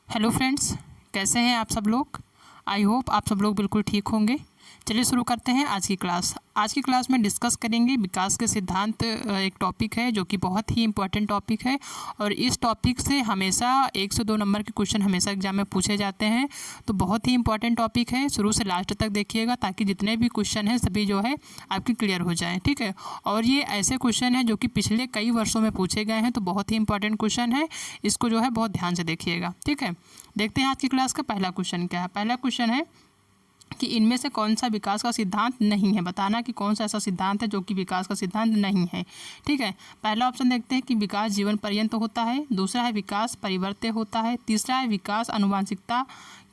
Hello friends, कैसे हैं आप सब लोग। आई होप आप सब लोग बिल्कुल ठीक होंगे। चलिए शुरू करते हैं आज की क्लास। आज की क्लास में डिस्कस करेंगे विकास के सिद्धांत। एक टॉपिक है जो कि बहुत ही इंपॉर्टेंट टॉपिक है और इस टॉपिक से हमेशा 1 से 2 नंबर के क्वेश्चन हमेशा एग्जाम में पूछे जाते हैं। तो बहुत ही इंपॉर्टेंट टॉपिक है, शुरू से लास्ट तक देखिएगा ताकि जितने भी क्वेश्चन हैं सभी जो है आपके क्लियर हो जाएँ, ठीक है। और ये ऐसे क्वेश्चन हैं जो कि पिछले कई वर्षों में पूछे गए हैं, तो बहुत ही इंपॉर्टेंट क्वेश्चन है। इसको जो है बहुत ध्यान से देखिएगा, ठीक है। देखते हैं आज की क्लास का पहला क्वेश्चन क्या है। पहला क्वेश्चन है कि इनमें से कौन सा विकास का सिद्धांत नहीं है। बताना कि कौन सा ऐसा सिद्धांत है जो कि विकास का सिद्धांत नहीं है, ठीक है। पहला ऑप्शन देखते हैं कि विकास जीवन पर्यंत होता है। दूसरा है विकास परिवर्त्य होता है। तीसरा है विकास आनुवंशिकता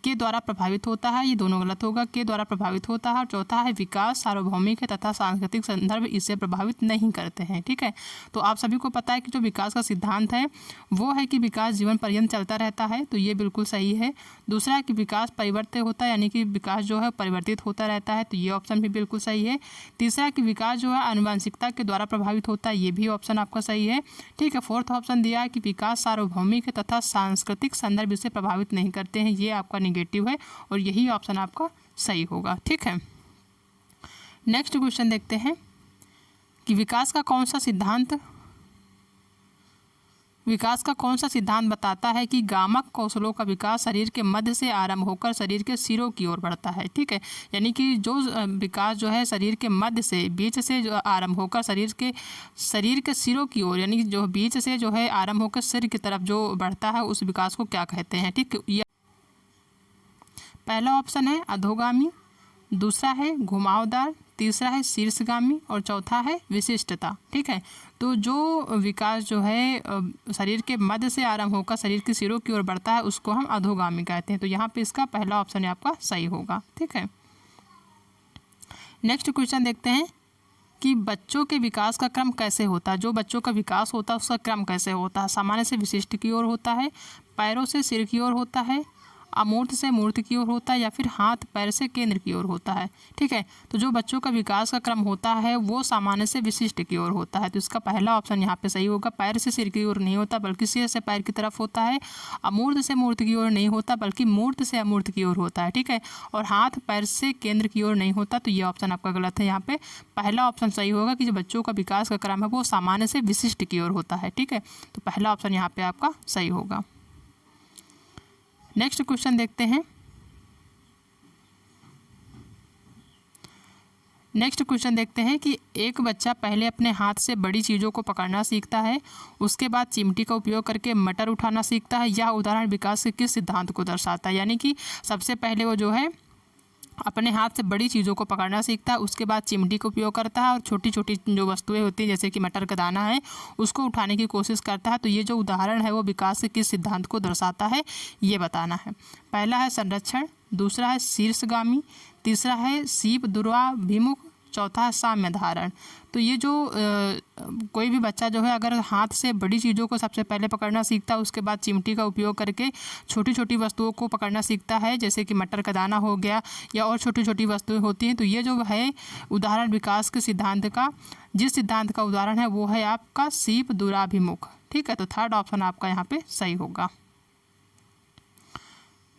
के द्वारा प्रभावित होता है। ये दोनों गलत होगा, के द्वारा प्रभावित होता है। और चौथा है विकास सार्वभौमिक है तथा सांस्कृतिक संदर्भ इससे प्रभावित नहीं करते हैं, ठीक है। तो आप सभी को पता है कि जो विकास का सिद्धांत है वो है कि विकास जीवन पर्यंत चलता रहता है, तो ये बिल्कुल सही है। दूसरा है कि विकास परिवर्त्य होता है, यानी कि विकास जो है परिवर्तित होता रहता है, तो ये ऑप्शन भी बिल्कुल सही है। तीसरा है कि विकास जो है आनुवंशिकता के द्वारा प्रभावित होता है, ये भी ऑप्शन आपका सही है, ठीक है। फोर्थ ऑप्शन दिया है कि विकास सार्वभौमिक है तथा सांस्कृतिक संदर्भ इससे प्रभावित नहीं करते हैं, ये आपका नेगेटिव है और यही ऑप्शन आपका सही होगा, ठीक है। नेक्स्ट क्वेश्चन देखते हैं कि विकास का कौन सा सिद्धांत बताता है कि गामक कौशलों का विकास शरीर के मध्य से आरंभ होकर शरीर के सिरों की ओर बढ़ता है, ठीक है। यानी कि जो विकास जो है शरीर के मध्य से बीच से जो आरंभ होकर शरीर के सिरों की ओर, यानी कि जो बीच से जो है आरंभ होकर सिर की तरफ जो बढ़ता है उस विकास को क्या कहते हैं, ठीक है। पहला ऑप्शन है अधोगामी, दूसरा है घुमावदार, तीसरा है शीर्षगामी और चौथा है विशिष्टता, ठीक है। तो जो विकास जो है शरीर के मध्य से आरंभ होकर शरीर के सिरों की ओर बढ़ता है उसको हम अधोगामी कहते हैं। तो यहाँ पे इसका पहला ऑप्शन आपका सही होगा, ठीक है। नेक्स्ट क्वेश्चन देखते हैं कि बच्चों के विकास का क्रम कैसे होता है। जो बच्चों का विकास होता है उसका क्रम कैसे होता है। सामान्य से विशिष्ट की ओर होता है, पैरों से सिर की ओर होता है, अमूर्त से मूर्त की ओर होता है या फिर हाथ पैर से केंद्र की ओर होता है, ठीक है। तो जो बच्चों का विकास का क्रम होता है वो सामान्य से विशिष्ट की ओर होता है, तो इसका पहला ऑप्शन यहाँ पे सही होगा। पैर से सिर की ओर नहीं होता बल्कि सिर से पैर की तरफ होता है। अमूर्त से मूर्त की ओर नहीं होता बल्कि मूर्त से अमूर्त की ओर होता है, ठीक है। और हाथ पैर से केंद्र की ओर नहीं होता, तो ये ऑप्शन आपका गलत है। यहाँ पे पहला ऑप्शन सही होगा कि जो बच्चों का विकास का क्रम है वो सामान्य से विशिष्ट की ओर होता है, ठीक है। तो पहला ऑप्शन यहाँ पे आपका सही होगा। नेक्स्ट क्वेश्चन देखते हैं। नेक्स्ट क्वेश्चन देखते हैं कि एक बच्चा पहले अपने हाथ से बड़ी चीज़ों को पकड़ना सीखता है, उसके बाद चिमटी का उपयोग करके मटर उठाना सीखता है। यह उदाहरण विकास के किस सिद्धांत को दर्शाता है। यानी कि सबसे पहले वो जो है अपने हाथ से बड़ी चीज़ों को पकड़ना सीखता है, उसके बाद चिमटी का उपयोग करता है और छोटी छोटी जो वस्तुएं होती हैं जैसे कि मटर का दाना है उसको उठाने की कोशिश करता है। तो ये जो उदाहरण है वो विकास के किस सिद्धांत को दर्शाता है ये बताना है। पहला है संरक्षण, दूसरा है शीर्षगामी, तीसरा है सीप दूराभिमुख, चौथा है साम्य धारण। तो ये जो कोई भी बच्चा जो है अगर हाथ से बड़ी चीज़ों को सबसे पहले पकड़ना सीखता है, उसके बाद चिमटी का उपयोग करके छोटी छोटी वस्तुओं को पकड़ना सीखता है जैसे कि मटर का दाना हो गया या और छोटी छोटी वस्तुएं होती हैं, तो ये जो है उदाहरण विकास के सिद्धांत का जिस सिद्धांत का उदाहरण है वो है आपका सीप दूराभिमुख, ठीक है। तो थर्ड ऑप्शन आपका यहाँ पे सही होगा।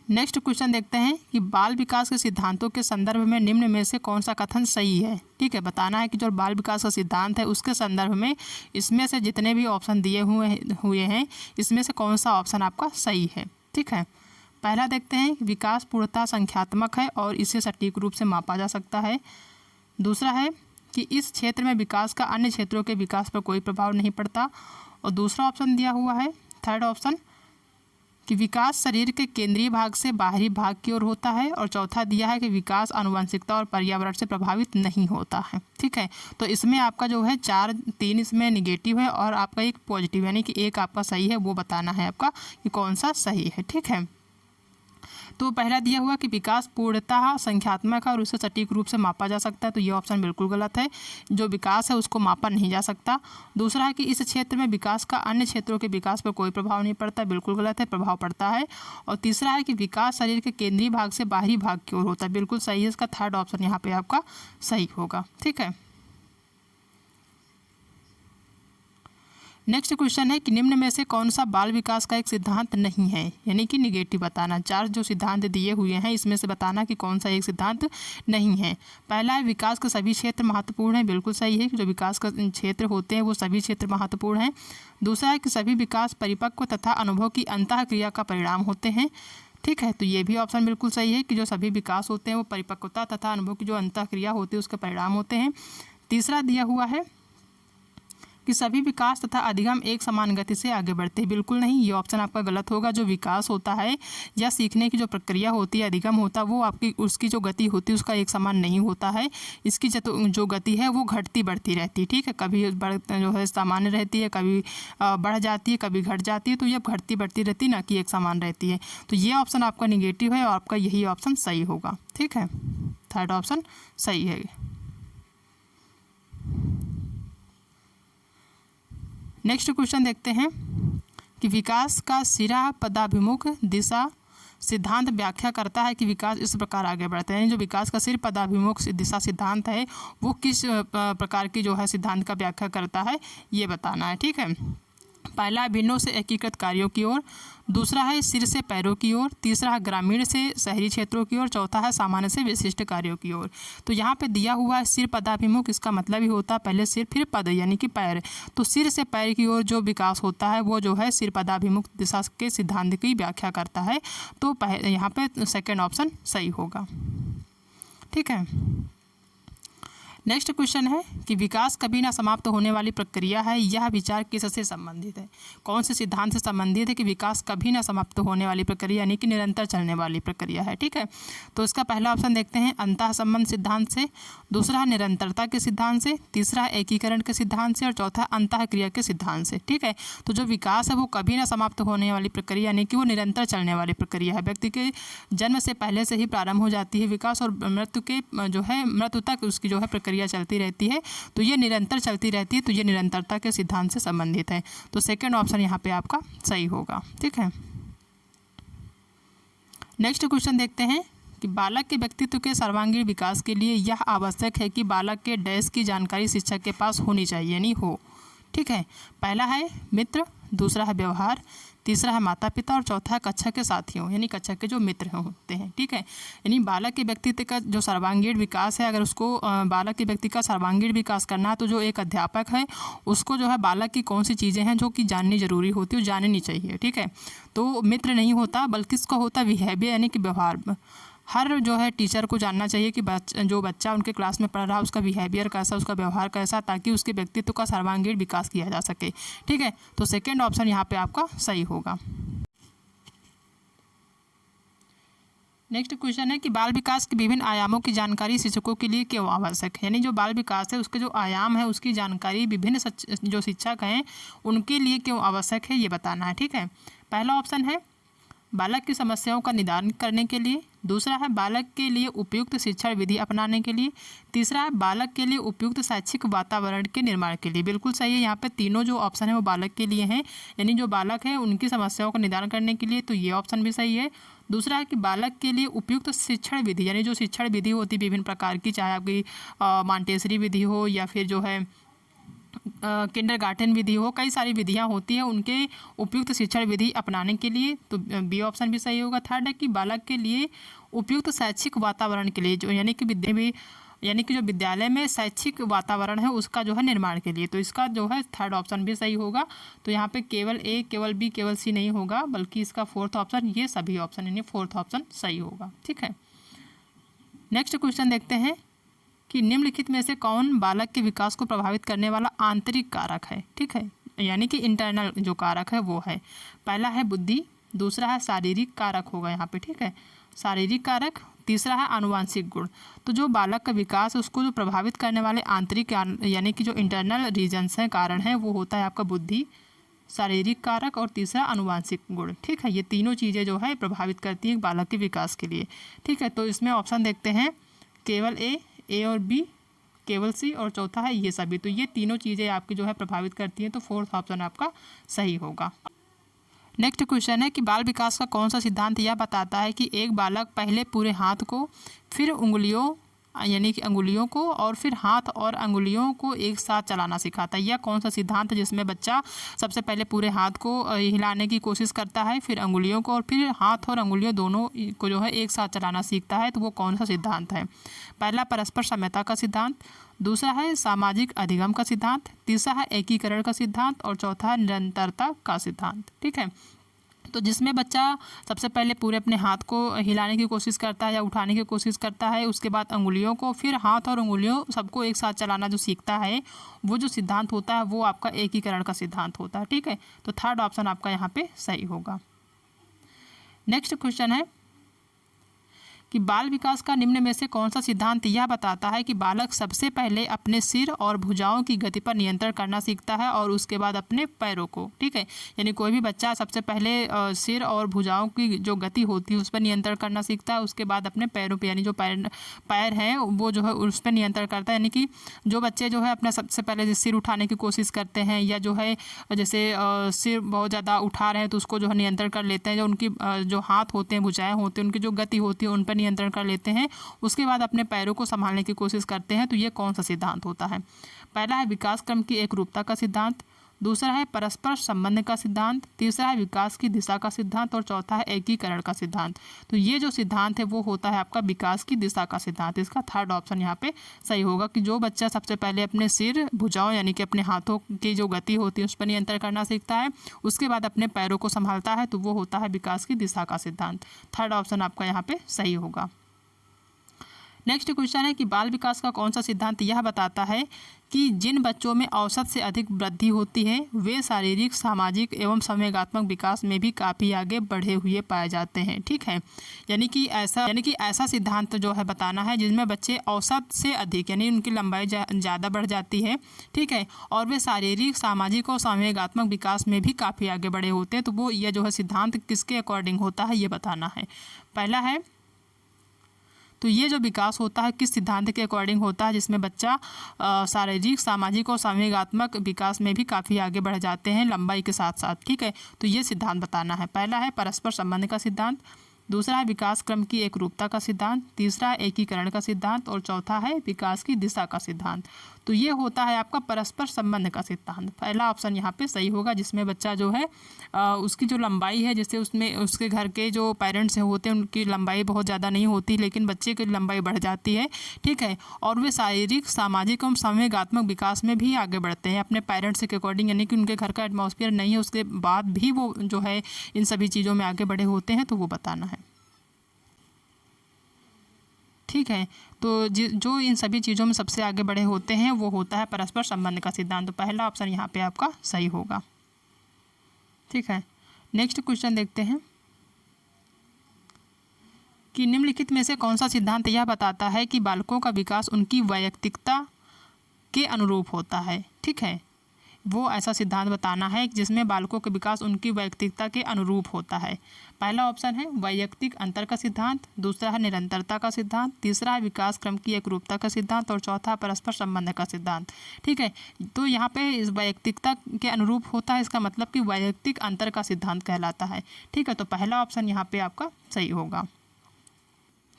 नेक्स्ट क्वेश्चन देखते हैं कि बाल विकास के सिद्धांतों के संदर्भ में निम्न में से कौन सा कथन सही है, ठीक है। बताना है कि जो बाल विकास का सिद्धांत है उसके संदर्भ में इसमें से जितने भी ऑप्शन दिए हुए हैं इसमें से कौन सा ऑप्शन आपका सही है, ठीक है। पहला देखते हैं कि विकास पूर्णतः संख्यात्मक है और इसे सटीक रूप से मापा जा सकता है। दूसरा है कि इस क्षेत्र में विकास का अन्य क्षेत्रों के विकास पर कोई प्रभाव नहीं पड़ता। और दूसरा ऑप्शन दिया हुआ है थर्ड ऑप्शन कि विकास शरीर के केंद्रीय भाग से बाहरी भाग की ओर होता है। और चौथा दिया है कि विकास आनुवंशिकता और पर्यावरण से प्रभावित नहीं होता है, ठीक है। तो इसमें आपका जो है 3 इसमें निगेटिव है और आपका एक पॉजिटिव, यानी कि एक आपका सही है। वो बताना है आपका कि कौन सा सही है, ठीक है। तो पहला दिया हुआ कि विकास पूर्णतः संख्यात्मक है और उसे सटीक रूप से मापा जा सकता है, तो ये ऑप्शन बिल्कुल गलत है। जो विकास है उसको मापा नहीं जा सकता। दूसरा है कि इस क्षेत्र में विकास का अन्य क्षेत्रों के विकास पर कोई प्रभाव नहीं पड़ता, बिल्कुल गलत है, प्रभाव पड़ता है। और तीसरा है कि विकास शरीर के केंद्रीय भाग से बाहरी भाग की ओर होता है, बिल्कुल सही है। इसका थर्ड ऑप्शन यहाँ पे आपका सही होगा, ठीक है। नेक्स्ट क्वेश्चन है कि निम्न में से कौन सा बाल विकास का एक सिद्धांत नहीं है, यानी कि निगेटिव बताना। 4 जो सिद्धांत दिए हुए हैं इसमें से बताना कि कौन सा एक सिद्धांत नहीं है। पहला है विकास के सभी क्षेत्र महत्वपूर्ण हैं, बिल्कुल सही है कि जो विकास का क्षेत्र होते हैं वो सभी क्षेत्र महत्वपूर्ण हैं। दूसरा है कि सभी विकास परिपक्व तथा अनुभव की अंतःक्रिया का परिणाम होते हैं, ठीक है, तो ये भी ऑप्शन बिल्कुल सही है कि जो सभी विकास होते हैं वो परिपक्वता तथा अनुभव की जो अंतःक्रिया होती है उसके परिणाम होते हैं। तीसरा दिया हुआ है कि सभी विकास तथा अधिगम एक समान गति से आगे बढ़ते हैं, बिल्कुल नहीं, ये ऑप्शन आपका गलत होगा। जो विकास होता है या सीखने की जो प्रक्रिया होती है, अधिगम होता है, वो आपकी उसकी जो गति होती है उसका एक समान नहीं होता है। इसकी जो गति है वो घटती बढ़ती रहती है, ठीक है, कभी जो है सामान्य रहती है, कभी बढ़ जाती है, कभी घट जाती है, तो ये घटती बढ़ती रहती है, ना कि एक समान रहती है। तो ये ऑप्शन आपका निगेटिव है और आपका यही ऑप्शन सही होगा, ठीक है, थर्ड ऑप्शन सही है। नेक्स्ट क्वेश्चन देखते हैं कि विकास का सिरा पदाभिमुख दिशा सिद्धांत व्याख्या करता है कि विकास इस प्रकार आगे बढ़ता है, यानी जो विकास का सिर पदाभिमुख दिशा सिद्धांत है वो किस प्रकार की जो है सिद्धांत का व्याख्या करता है ये बताना है, ठीक है। पहला भिन्नों से एकीकृत कार्यों की ओर, दूसरा है सिर से पैरों की ओर, तीसरा है ग्रामीण से शहरी क्षेत्रों की ओर, चौथा है सामान्य से विशिष्ट कार्यों की ओर। तो यहाँ पे दिया हुआ है सिर पदाभिमुख, इसका मतलब ही होता है पहले सिर फिर पद यानी कि पैर, तो सिर से पैर की ओर जो विकास होता है वो जो है सिर पदाभिमुख दिशा के सिद्धांत की व्याख्या करता है। तो यहाँ पे सेकेंड ऑप्शन सही होगा, ठीक है। नेक्स्ट क्वेश्चन है कि विकास कभी ना समाप्त होने वाली प्रक्रिया है, यह विचार किससे संबंधित है, कौन से सिद्धांत से संबंधित है कि विकास कभी ना समाप्त होने वाली प्रक्रिया यानी कि निरंतर चलने वाली प्रक्रिया है, ठीक है। तो इसका पहला ऑप्शन देखते हैं अंतः संबंध सिद्धांत से, दूसरा है निरंतरता के सिद्धांत से, तीसरा है एकीकरण के सिद्धांत से और चौथा अंतः क्रिया के सिद्धांत से, ठीक है। तो जो विकास है वो कभी ना समाप्त होने वाली प्रक्रिया यानी कि वो निरंतर चलने वाली प्रक्रिया है, व्यक्ति के जन्म से पहले से ही प्रारंभ हो जाती है विकास और मृत्यु के जो है मृत्यु तक उसकी जो है प्रक्रिया चलती रहती है, तो ये निरंतर चलती रहती है, तो ये निरंतरता के सिद्धांत से संबंधित है। तो सेकंड ऑप्शन यहाँ पे आपका सही होगा, ठीक है। नेक्स्ट क्वेश्चन देखते हैं कि बालक के व्यक्तित्व के सर्वांगीण विकास के लिए यह आवश्यक है कि बालक के डैश की जानकारी शिक्षक के पास होनी चाहिए यानी हो, ठीक है। पहला है मित्र, दूसरा है व्यवहार, तीसरा है माता पिता और चौथा है कक्षा के साथियों यानी कक्षा के जो मित्र होते हैं, ठीक है। यानी बालक के व्यक्तित्व का जो सर्वांगीण विकास है, अगर उसको बालक के व्यक्ति का सर्वांगीण विकास करना है तो जो एक अध्यापक है उसको जो है बालक की कौन सी चीज़ें हैं जो कि जाननी जरूरी होती है वो जाननी चाहिए, ठीक है। तो मित्र नहीं होता बल्कि इसका होता बिहेवियर यानी कि व्यवहार। हर जो है टीचर को जानना चाहिए कि जो बच्चा उनके क्लास में पढ़ रहा है उसका बिहेवियर कैसा, उसका व्यवहार कैसा, ताकि उसके व्यक्तित्व का सर्वांगीण विकास किया जा सके, ठीक है। तो सेकंड ऑप्शन यहाँ पे आपका सही होगा। नेक्स्ट क्वेश्चन है कि बाल विकास के विभिन्न आयामों की जानकारी शिक्षकों के लिए क्यों आवश्यक है, यानी जो बाल विकास है उसके जो आयाम है उसकी जानकारी विभिन्न जो शिक्षक हैं उनके लिए क्यों आवश्यक है ये बताना है, ठीक है। पहला ऑप्शन है बालक की समस्याओं का निदान करने के लिए, दूसरा है बालक के लिए उपयुक्त शिक्षण विधि अपनाने के लिए, तीसरा है बालक के लिए उपयुक्त शैक्षिक वातावरण के निर्माण के लिए। बिल्कुल सही है, यहाँ पे तीनों जो ऑप्शन है वो बालक के लिए हैं, यानी जो बालक है उनकी समस्याओं का निदान करने के लिए, तो ये ऑप्शन भी सही है। दूसरा है कि बालक के लिए उपयुक्त शिक्षण विधि, यानी जो शिक्षण विधि होती है विभिन्न प्रकार की, चाहे आपकी मॉन्टेसरी विधि हो या फिर जो है किंडरगार्टन विधि हो, कई सारी विधियां होती हैं, उनके उपयुक्त शिक्षण विधि अपनाने के लिए, तो बी ऑप्शन भी सही होगा। थर्ड है कि बालक के लिए उपयुक्त शैक्षिक वातावरण के लिए, जो यानी कि जो विद्यालय में शैक्षिक वातावरण है उसका जो है निर्माण के लिए, तो इसका जो है थर्ड ऑप्शन भी सही होगा। तो यहाँ पे केवल ए, केवल बी, केवल सी नहीं होगा, बल्कि इसका फोर्थ ऑप्शन, ये सभी ऑप्शन यानी फोर्थ ऑप्शन सही होगा, ठीक है। नेक्स्ट क्वेश्चन देखते हैं कि निम्नलिखित में से कौन बालक के विकास को प्रभावित करने वाला आंतरिक कारक है, ठीक है, यानी कि इंटरनल जो कारक है वो है। पहला है बुद्धि, दूसरा है शारीरिक कारक होगा यहाँ पे, ठीक है, शारीरिक कारक, तीसरा है आनुवांशिक गुण। तो जो बालक का विकास है उसको जो प्रभावित करने वाले आंतरिक यानी कि जो इंटरनल रीजन्स हैं, कारण है, वो होता है आपका बुद्धि, शारीरिक कारक और तीसरा आनुवांशिक गुण, ठीक है। ये तीनों चीज़ें जो है प्रभावित करती हैं बालक के विकास के लिए, ठीक है। तो इसमें ऑप्शन देखते हैं केवल ए और बी, केवल सी और चौथा है ये सभी, तो ये तीनों चीज़ें आपकी जो है प्रभावित करती हैं, तो फोर्थ ऑप्शन आपका सही होगा। नेक्स्ट क्वेश्चन है कि बाल विकास का कौन सा सिद्धांत यह बताता है कि एक बालक पहले पूरे हाथ को, फिर उंगलियों यानी कि अंगुलियों को, और फिर हाथ और अंगुलियों को एक साथ चलाना सिखाता है। यह कौन सा सिद्धांत है जिसमें बच्चा सबसे पहले पूरे हाथ को हिलाने की कोशिश करता है, फिर अंगुलियों को, और फिर हाथ और अंगुलियों दोनों को जो है एक साथ चलाना सीखता है? तो वो कौन सा सिद्धांत है? पहला परस्पर साम्यता का सिद्धांत, दूसरा है सामाजिक अधिगम का सिद्धांत, तीसरा है एकीकरण का सिद्धांत, और चौथा है निरंतरता का सिद्धांत। ठीक है, तो जिसमें बच्चा सबसे पहले पूरे अपने हाथ को हिलाने की कोशिश करता है या उठाने की कोशिश करता है, उसके बाद अंगुलियों को, फिर हाथ और अंगुलियों सबको एक साथ चलाना जो सीखता है, वो जो सिद्धांत होता है वो आपका एकीकरण का सिद्धांत होता है। ठीक है, तो थर्ड ऑप्शन आपका यहाँ पे सही होगा। नेक्स्ट क्वेश्चन है कि बाल विकास का निम्न में से कौन सा सिद्धांत यह बताता है कि बालक सबसे पहले अपने सिर और भुजाओं की गति पर नियंत्रण करना सीखता है और उसके बाद अपने पैरों को? ठीक है, यानी कोई भी बच्चा सबसे पहले सिर और भुजाओं की जो गति होती है उस पर नियंत्रण करना सीखता है, उसके बाद अपने पैरों पर, यानी जो पैर हैं वो जो है उस पर नियंत्रण करता है। यानी कि जो बच्चे जो है अपना सबसे पहले सिर उठाने की कोशिश करते हैं, या जो है जैसे सिर बहुत ज़्यादा उठा रहे हैं तो उसको जो है नियंत्रण कर लेते हैं, जो उनकी जो हाथ होते हैं, भुजाएँ होती हैं, उनकी जो गति होती है उन पर नियंत्रण कर लेते हैं, उसके बाद अपने पैरों को संभालने की कोशिश करते हैं। तो ये कौन सा सिद्धांत होता है? पहला है विकास क्रम की एकरूपता का सिद्धांत, दूसरा है परस्पर संबंध का सिद्धांत, तीसरा है विकास की दिशा का सिद्धांत, और चौथा है एकीकरण का सिद्धांत। तो ये जो सिद्धांत है वो होता है आपका विकास की दिशा का सिद्धांत। इसका थर्ड ऑप्शन यहाँ पे सही होगा कि जो बच्चा सबसे पहले अपने सिर, भुजाओं यानी कि अपने हाथों की जो गति होती है उस पर नियंत्रण करना सीखता है, उसके बाद अपने पैरों को संभालता है, तो वो होता है विकास की दिशा का सिद्धांत। थर्ड ऑप्शन आपका यहाँ पे सही होगा। नेक्स्ट क्वेश्चन है कि बाल विकास का कौन सा सिद्धांत यह बताता है कि जिन बच्चों में औसत से अधिक वृद्धि होती है वे शारीरिक, सामाजिक एवं संवेगात्मक विकास में भी काफ़ी आगे बढ़े हुए पाए जाते हैं? ठीक है, यानी कि ऐसा सिद्धांत जो है बताना है जिसमें बच्चे औसत से अधिक, यानी उनकी लंबाई ज़्यादा बढ़ जाती है। ठीक है, और वे शारीरिक, सामाजिक और संवेगात्मक विकास में भी काफ़ी आगे बढ़े होते हैं। तो वो यह जो है सिद्धांत किसके अकॉर्डिंग होता है ये बताना है। पहला है, तो ये जो विकास होता है किस सिद्धांत के अकॉर्डिंग होता है जिसमें बच्चा शारीरिक, सामाजिक और संवेगात्मक विकास में भी काफ़ी आगे बढ़ जाते हैं लंबाई के साथ साथ? ठीक है, तो ये सिद्धांत बताना है। पहला है परस्पर संबंध का सिद्धांत, दूसरा है विकास क्रम की एकरूपता का सिद्धांत, तीसरा है एकीकरण का सिद्धांत, और चौथा है विकास की दिशा का सिद्धांत। तो ये होता है आपका परस्पर संबंध का सिद्धांत। पहला ऑप्शन यहाँ पे सही होगा, जिसमें बच्चा जो है उसकी जो लंबाई है, जैसे उसमें उसके घर के जो पेरेंट्स होते हैं उनकी लंबाई बहुत ज़्यादा नहीं होती, लेकिन बच्चे की लंबाई बढ़ जाती है। ठीक है, और वे शारीरिक, सामाजिक एवं संवेगात्मक विकास में भी आगे बढ़ते हैं अपने पेरेंट्स के अकॉर्डिंग, यानी कि उनके घर का एटमॉस्फेयर नहीं है उसके बाद भी वो जो है इन सभी चीज़ों में आगे बढ़े होते हैं। तो वो बताना है। ठीक है, तो जो इन सभी चीज़ों में सबसे आगे बढ़े होते हैं वो होता है परस्पर संबंध का सिद्धांत। तो पहला ऑप्शन यहाँ पे आपका सही होगा। ठीक है, नेक्स्ट क्वेश्चन देखते हैं कि निम्नलिखित में से कौन सा सिद्धांत यह बताता है कि बालकों का विकास उनकी वैयक्तिकता के अनुरूप होता है? ठीक है, वो ऐसा सिद्धांत बताना है जिसमें बालकों का विकास उनकी वैयक्तिकता के अनुरूप होता है। पहला ऑप्शन है वैयक्तिक अंतर का सिद्धांत, दूसरा है निरंतरता का सिद्धांत, तीसरा है विकास क्रम की एकरूपता का सिद्धांत, और चौथा परस्पर संबंध का सिद्धांत। ठीक है, तो यहाँ पे इस वैयक्तिकता के अनुरूप होता है, इसका मतलब कि वैयक्तिक अंतर का सिद्धांत कहलाता है। ठीक है, तो पहला ऑप्शन यहाँ पे आपका सही होगा।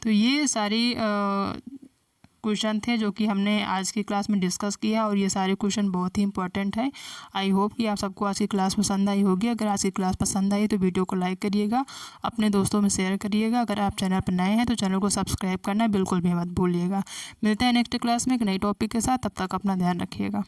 तो ये सारी क्वेश्चन थे जो कि हमने आज की क्लास में डिस्कस किया, और ये सारे क्वेश्चन बहुत ही इंपॉर्टेंट है। आई होप कि आप सबको आज की क्लास पसंद आई होगी। अगर आज की क्लास पसंद आई तो वीडियो को लाइक करिएगा, अपने दोस्तों में शेयर करिएगा। अगर आप चैनल पर नए हैं तो चैनल को सब्सक्राइब करना बिल्कुल भी मत भूलिएगा। मिलते हैं नेक्स्ट क्लास में एक नई टॉपिक के साथ, तब तक अपना ध्यान रखिएगा।